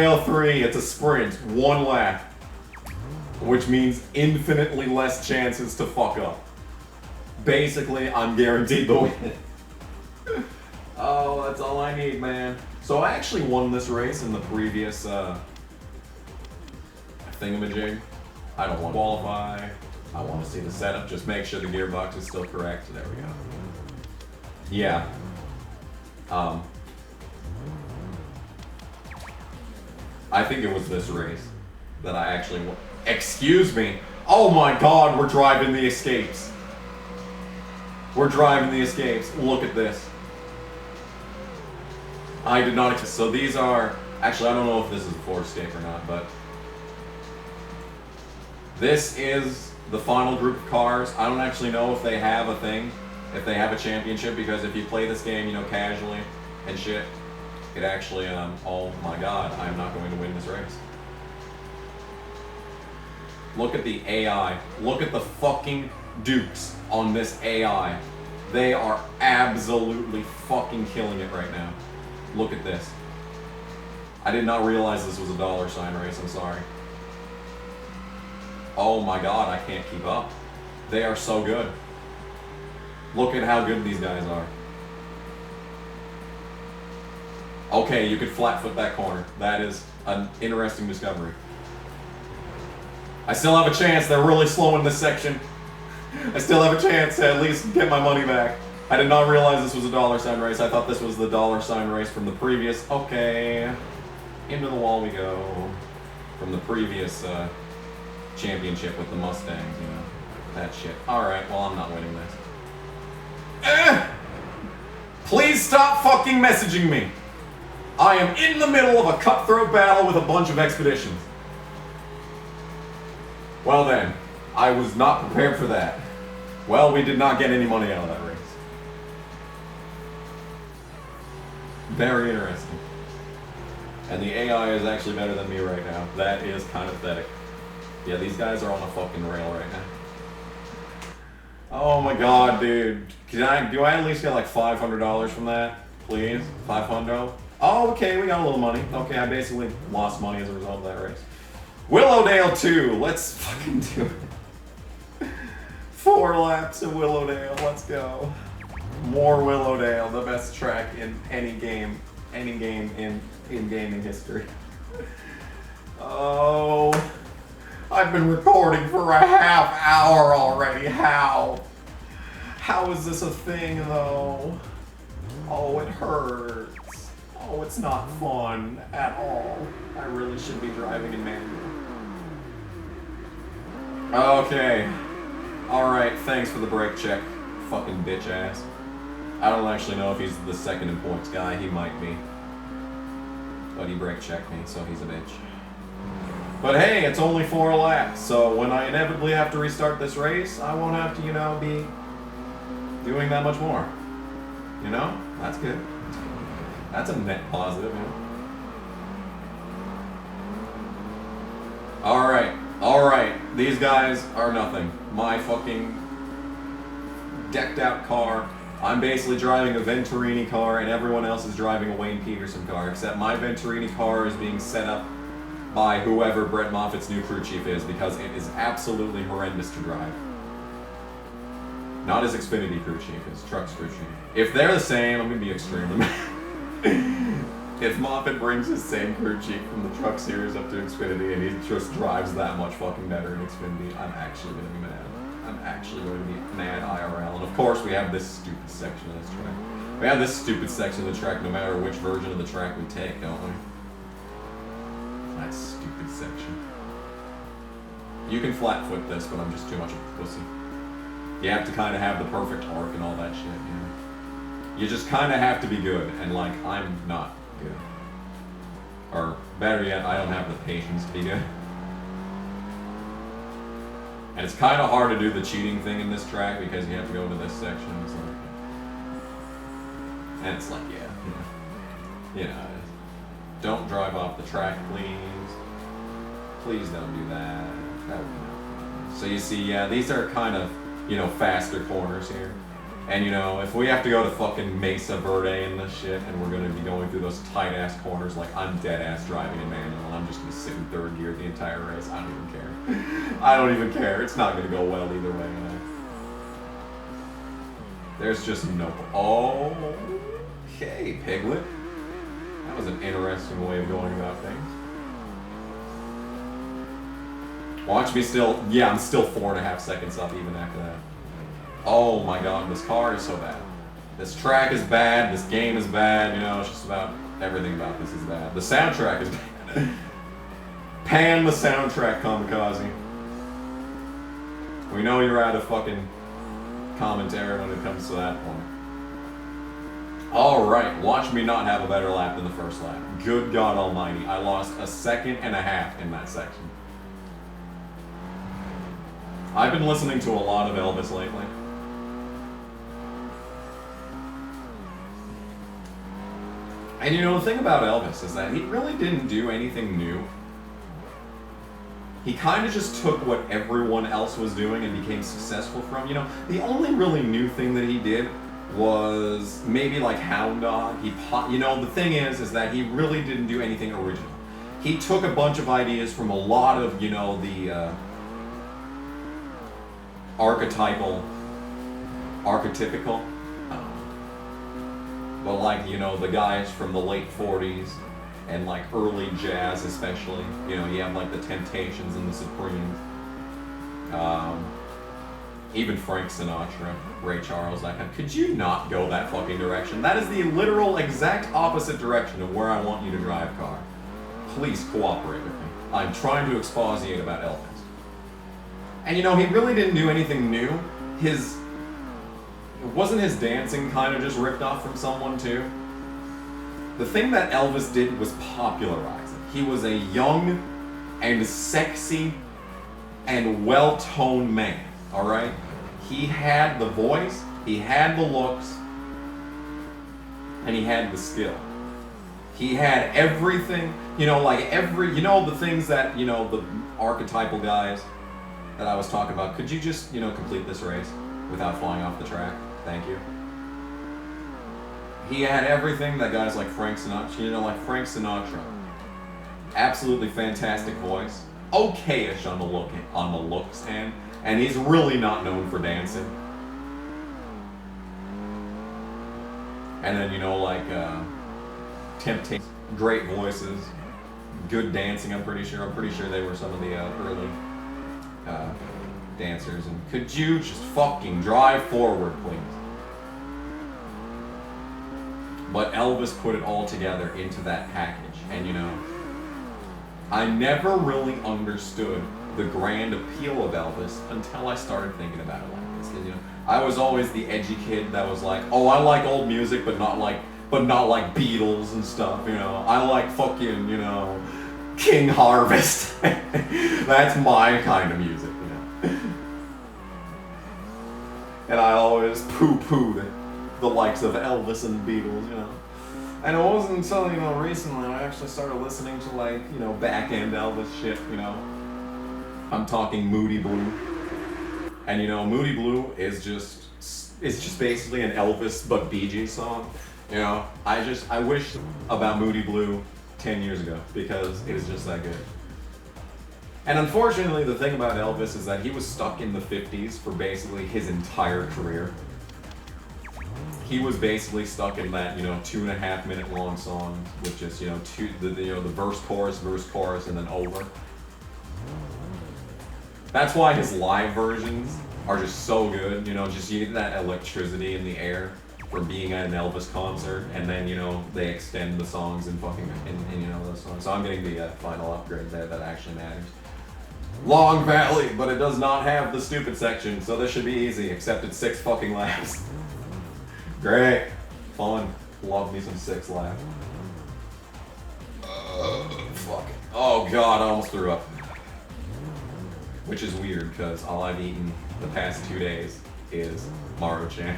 Lauderdale 3, it's a sprint, 1 lap. Which means infinitely less chances to fuck up. Basically, I'm guaranteed to win. Oh, that's all I need, man. So I actually won this race in the previous thingamajig. I don't want to qualify. I want to see the setup. Just make sure the gearbox is still correct. There we go. Yeah. I think it was this race that I actually won. Excuse me. Oh my god, we're driving the escapes. We're driving the escapes. Look at this. I did not expect. So these are, actually I don't know if this is a Ford escape or not, but this is the final group of cars. I don't actually know if they have a thing, if they have a championship, because if you play this game, you know, casually and shit, it actually, oh my god, I'm not going to win this race. Look at the AI. Look at the fucking Dukes on this AI. They are absolutely fucking killing it right now. Look at this. I did not realize this was a $ race, I'm sorry. Oh my god, I can't keep up. They are so good. Look at how good these guys are. Okay, you could flat foot that corner. That is an interesting discovery. I still have a chance. They're really slow in this section. I still have a chance to at least get my money back. I did not realize this was a $ race. I thought this was the $ race from the previous. Okay. Into the wall we go. From the previous championship with the Mustangs, you know. That shit. Alright, well, I'm not winning this. Please stop fucking messaging me. I am in the middle of a cutthroat battle with a bunch of expeditions. Well then, I was not prepared for that. Well, we did not get any money out of that race. Very interesting. And the AI is actually better than me right now. That is kind of pathetic. Yeah, these guys are on a fucking rail right now. Oh my god, dude. Do I at least get like $500 from that? Please? 500? Oh, okay, we got a little money. Okay, I basically lost money as a result of that race. Willowdale 2, let's fucking do it. 4 laps of Willowdale, let's go. More Willowdale, the best track in any game in gaming history. Oh, I've been recording for a half hour already, how? How is this a thing though? Oh, it hurts. Oh, it's not fun at all. I really should be driving in manual. Okay. Alright, thanks for the brake check, fucking bitch ass. I don't actually know if he's the second in points guy, he might be. But he brake checked me, so he's a bitch. But hey, it's only 4 laps, so when I inevitably have to restart this race, I won't have to, you know, be doing that much more. You know? That's good. That's a net positive, man. Alright, these guys are nothing. My fucking decked out car. I'm basically driving a Venturini car and everyone else is driving a Wayne Peterson car, except my Venturini car is being set up by whoever Brett Moffat's new crew chief is, because it is absolutely horrendous to drive. Not his Xfinity crew chief, his truck's crew chief. If they're the same, I'm gonna be extremely mad. If Moffat brings his same crew chief from the truck series up to Xfinity and he just drives that much fucking better in Xfinity, I'm actually gonna be mad. I'm actually going to be mad IRL. And of course we have this stupid section of this track. We have this stupid section of the track no matter which version of the track we take, don't we? That stupid section. You can flat foot this, but I'm just too much of a pussy. You have to kind of have the perfect arc and all that shit, you know? You just kind of have to be good, and like, I'm not good. Or better yet, I don't have the patience to be good. And it's kind of hard to do the cheating thing in this track because you have to go into this section. It's like, and it's like, yeah, you know, don't drive off the track, please. Please don't do that. That would be no fun. So you see, yeah, these are kind of, you know, faster corners here. And you know, if we have to go to fucking Mesa Verde and this shit, and we're gonna be going through those tight ass corners, like I'm dead ass driving in manual, and I'm just gonna sit in third gear the entire race. I don't even care. I don't even care. It's not gonna go well either way. There's just no. Oh, okay, Piglet. That was an interesting way of going about things. Watch me still. Yeah, I'm still 4.5 seconds up even after that. Oh my god, this car is so bad. This track is bad, this game is bad, you know, it's just about everything about this is bad. The soundtrack is bad. Pan the soundtrack, Kamikaze. We know you're out of fucking commentary when it comes to that point. Alright, watch me not have a better lap than the first lap. Good God almighty, I lost 1.5 seconds in that section. I've been listening to a lot of ELVIS lately. And you know, the thing about ELVIS is that he really didn't do anything new. He kind of just took what everyone else was doing and became successful from. You know, the only really new thing that he did was maybe like Hound Dog. You know, the thing is that he really didn't do anything original. He took a bunch of ideas from a lot of, you know, the archetypical, but like, you know, the guys from the late 40s and like early jazz especially, you know, you have like the Temptations and the Supremes, even Frank Sinatra, Ray Charles, that kind of, could you not go that fucking direction? That is the literal exact opposite direction of where I want you to drive car. Please cooperate with me. I'm trying to exposiate about ELVIS. And you know, he really didn't do anything new. Wasn't his dancing kind of just ripped off from someone too? The thing that ELVIS did was popularize it. He was a young and sexy and well-toned man, alright? He had the voice, he had the looks, and he had the skill. He had everything, you know, like you know, the things that, you know, the archetypal guys that I was talking about. Could you just, you know, complete this race without flying off the track? Thank you. He had everything that guys like Frank Sinatra, you know, like Frank Sinatra. Absolutely fantastic voice. Okay-ish on the looks end, and he's really not known for dancing. And then, you know, like Temptations, great voices, good dancing. I'm pretty sure they were some of the early dancers. And could you just fucking drive forward, please? But ELVIS put it all together into that package, and you know, I never really understood the grand appeal of ELVIS until I started thinking about it like this. Because, you know, I was always the edgy kid that was like, oh, I like old music, but not like Beatles and stuff. You know, I like fucking, you know, King Harvest. That's my kind of music, you know. And I always poo-pooed the likes of ELVIS and the Beatles, you know. And it wasn't until, you know, recently I actually started listening to, like, you know, back-end ELVIS shit, you know. I'm talking Moody Blue. And, you know, Moody Blue is just basically an ELVIS but Bee Gees song. You know, I wish about Moody Blue 10 years ago, because it is just that good. And unfortunately, the thing about ELVIS is that he was stuck in the 50s for basically his entire career. He was basically stuck in that, you know, 2.5 minute long song with just, you know, the verse, chorus, and then over. That's why his live versions are just so good, you know, just you get that electricity in the air from being at an ELVIS concert, and then, you know, they extend the songs and you know, those songs. So I'm getting the final upgrade there that actually matters. Long Valley, but it does not have the stupid section, so this should be easy, except it's 6 fucking laps. Great. Fun. Love me some 6 laps. Fuck it. Oh god, I almost threw up. Which is weird, because all I've eaten the past 2 days is Maruchan.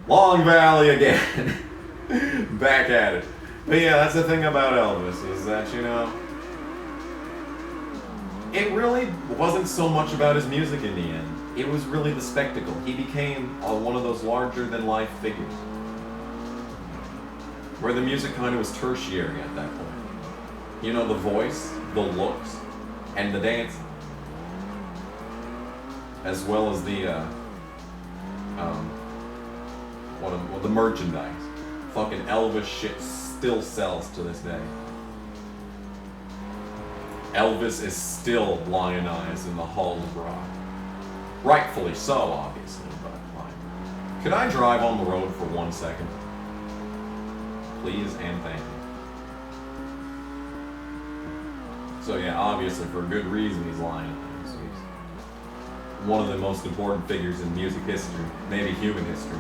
Long Valley again. Back at it. But yeah, that's the thing about ELVIS, is that, you know, it really wasn't so much about his music in the end. it was really the spectacle. He became one of those larger-than-life figures, where the music kind of was tertiary at that point. You know, the voice, the looks, and the dancing, as well as the the merchandise. Fucking Elvis shit still sells to this day. Elvis is still lionized in the Hall of Rock. Rightfully so, obviously, but like, could I drive on the road for 1 second? Please and thank you. So yeah, obviously for good reason he's lionized. He's one of the most important figures in music history, maybe human history.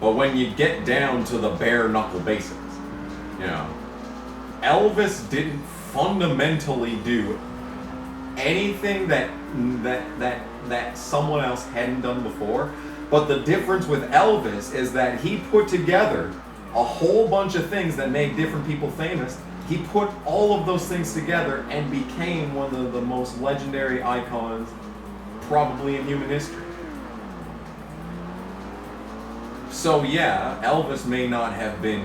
But when you get down to the bare knuckle basics, you know, Elvis didn't fundamentally do anything that someone else hadn't done before. But the difference with Elvis is that he put together a whole bunch of things that made different people famous. He put all of those things together and became one of the most legendary icons probably in human history. So yeah, Elvis may not have been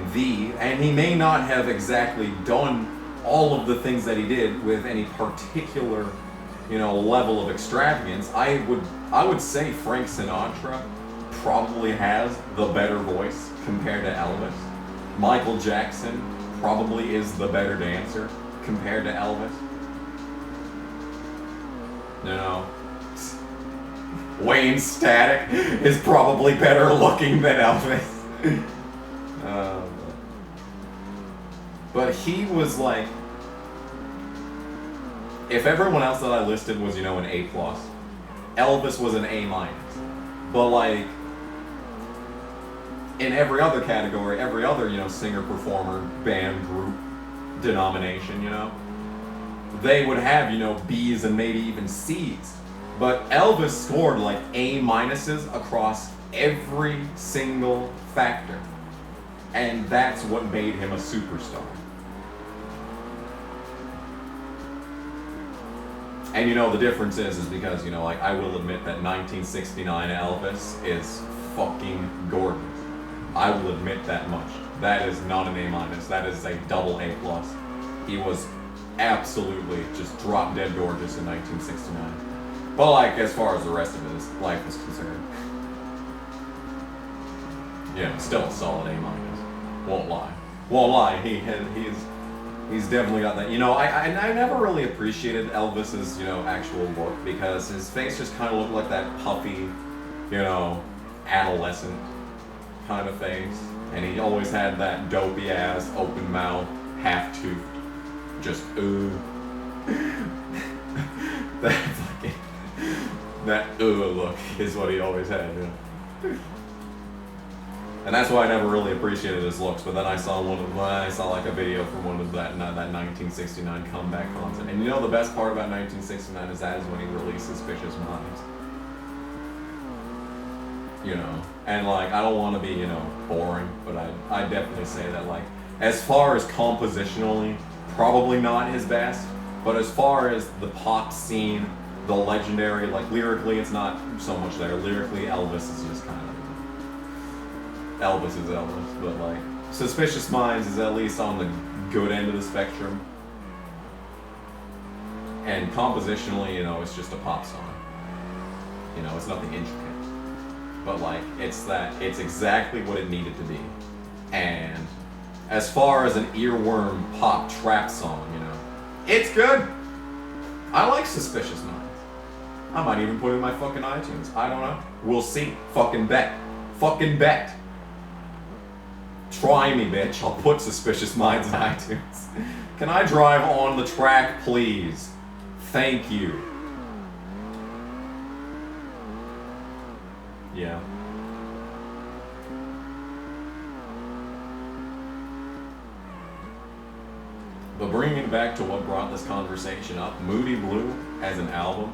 and he may not have exactly done all of the things that he did with any particular, you know, level of extravagance. I would say Frank Sinatra probably has the better voice compared to Elvis. Michael Jackson probably is the better dancer compared to Elvis. You know, Wayne Static is probably better looking than Elvis. But he was like, if everyone else that I listed was, you know, an A+, Elvis was an A-. But like, in every other category, every other, you know, singer, performer, band, group, denomination, you know, they would have, you know, B's and maybe even C's. But Elvis scored like A- across every single factor. And that's what made him a superstar. And you know, the difference is because, you know, like, I will admit that 1969 Elvis is fucking gorgeous. I will admit that much. That is not an A-, that is a double A+. He was absolutely just drop dead gorgeous in 1969. But like, as far as the rest of his life is concerned, yeah, still a solid A-. Won't lie. He's definitely got that. You know, I never really appreciated Elvis's, you know, actual look, because his face just kind of looked like that puffy, you know, adolescent kind of face, and he always had that dopey ass, open mouth, half toothed, just that look is what he always had, you know. And that's why I never really appreciated his looks. But then I saw like a video from one of that 1969 comeback concert. And you know, the best part about 1969 is when he released Suspicious Minds. You know, and like, I don't want to be, you know, boring, but I definitely say that, like, as far as compositionally, probably not his best, but as far as the pop scene, the legendary, like, lyrically, it's not so much there. Lyrically, Elvis is just kind of, Elvis is Elvis, but like, Suspicious Minds is at least on the good end of the spectrum. And compositionally, you know, it's just a pop song. You know, it's nothing intricate. But like, it's exactly what it needed to be. And as far as an earworm pop trap song, you know, it's good. I like Suspicious Minds. I might even put it in my fucking iTunes. I don't know. We'll see. Fucking bet. Try me, bitch. I'll put Suspicious Minds in iTunes. Can I drive on the track, please? Thank you. Yeah. But bringing it back to what brought this conversation up, Moody Blue as an album,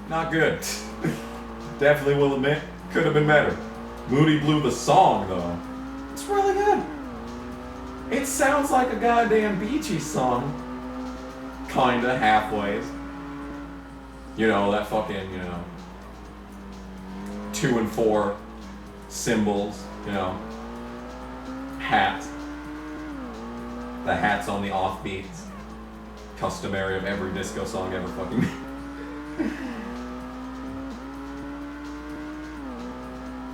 not good. Definitely will admit, could have been better. Moody Blue, the song, though, it's really good. It sounds like a goddamn Beachy song, kinda, halfways. You know, that fucking, you know, 2 and 4 cymbals, you know, hat. The hats on the offbeats. Customary of every disco song ever fucking made.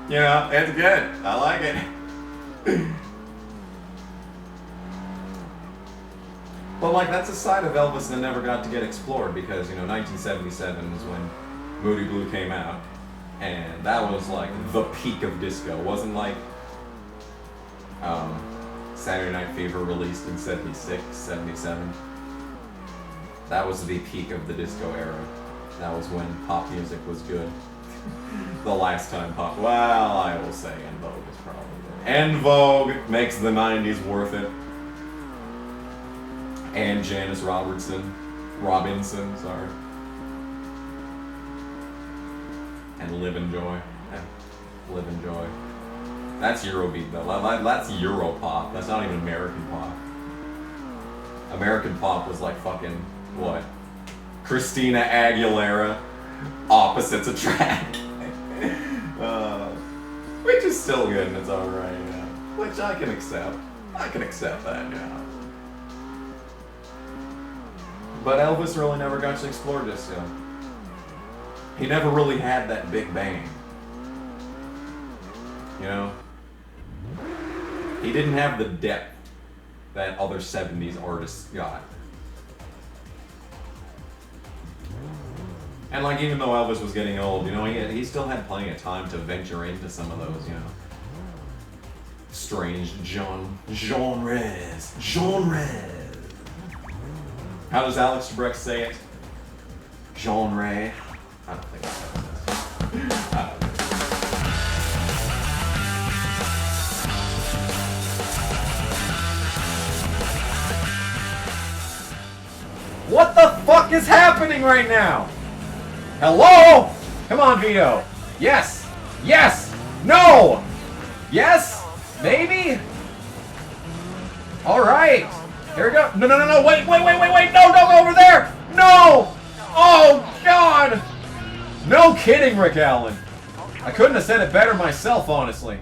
Yeah, it's good. I like it. But like, that's a side of Elvis that never got to get explored because, you know, 1977 is when Moody Blue came out. And that was like the peak of disco. It wasn't like Saturday Night Fever released in 76, 77. That was the peak of the disco era. That was when pop music was good. The last time pop, well, I will say En Vogue is probably good. En Vogue makes the 90s worth it. And Janice Robinson, sorry. And Live and Joy. Yeah. Live and Joy. That's Eurobeat though. That's Europop. That's not even American pop. American pop was like fucking, what? Christina Aguilera. Opposites attract. Which is still good and it's alright, yeah. Which I can accept. I can accept that, yeah. But Elvis really never got to explore disco. He never really had that big bang. You know? He didn't have the depth that other 70s artists got. And like, even though Elvis was getting old, you know, he still had plenty of time to venture into some of those, you know, strange genres. How does Alex Trebek say it? Genre? I don't think that's how it is. What the fuck is happening right now? Hello? Come on, Vito. Yes. Yes. No. Yes. Maybe. All right. Here we go. No. Wait. No, don't go over there. No. Oh, God. No kidding, Rick Allen. I couldn't have said it better myself, honestly.